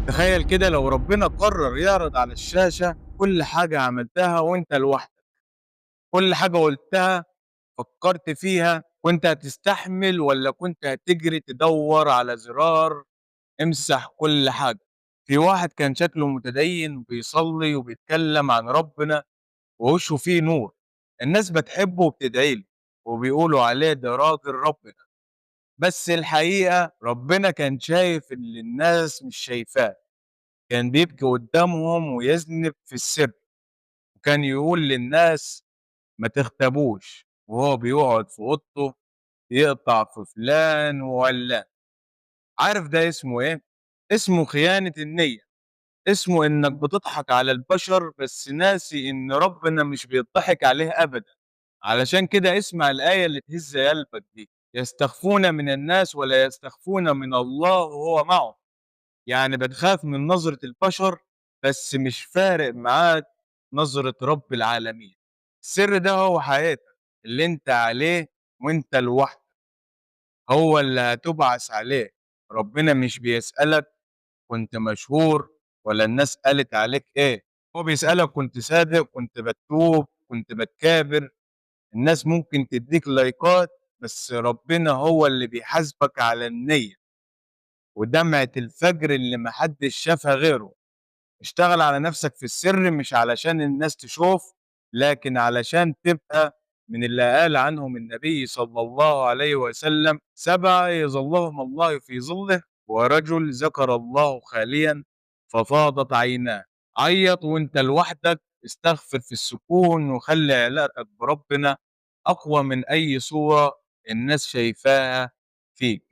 تخيل كده لو ربنا قرر يعرض على الشاشة كل حاجة عملتها وانت لوحدك، كل حاجة قلتها فكرت فيها، كنت هتستحمل ولا كنت هتجري تدور على زرار امسح كل حاجة؟ في واحد كان شكله متدين وبيصلي وبيتكلم عن ربنا ووشه فيه نور، الناس بتحبه وبتدعيله وبيقولوا عليه ده راجل ربنا. بس الحقيقة ربنا كان شايف اللي الناس مش شايفاه، كان بيبكي قدامهم ويذنب في السر، وكان يقول للناس ما تغتابوش وهو بيقعد في أوضته يقطع في فلان وعلان. عارف ده اسمه إيه؟ اسمه خيانة النية، اسمه إنك بتضحك على البشر بس ناسي إن ربنا مش بيضحك عليه أبدا. علشان كده اسمع الآية اللي تهز قلبك دي: يستخفون من الناس ولا يستخفون من الله وهو معهم. يعني بتخاف من نظرة البشر بس مش فارق معاك نظرة رب العالمين. السر ده هو حياتك اللي انت عليه وانت لوحدك، هو اللي هتبعث عليه. ربنا مش بيسألك كنت مشهور ولا الناس قالت عليك ايه، هو بيسألك كنت صادق، كنت بتوب، كنت بتكابر. الناس ممكن تديك لايكات بس ربنا هو اللي بيحاسبك على النية ودمعة الفجر اللي محدش شافها غيره. اشتغل على نفسك في السر مش علشان الناس تشوف، لكن علشان تبقى من اللي قال عنهم النبي صلى الله عليه وسلم: 7 يظلهم الله في ظله، ورجل ذكر الله خاليا ففاضت عيناه. عيط وانت لوحدك، استغفر في السكون وخلي علاقتك بربنا أقوى من أي صورة الناس شايفاها فيك.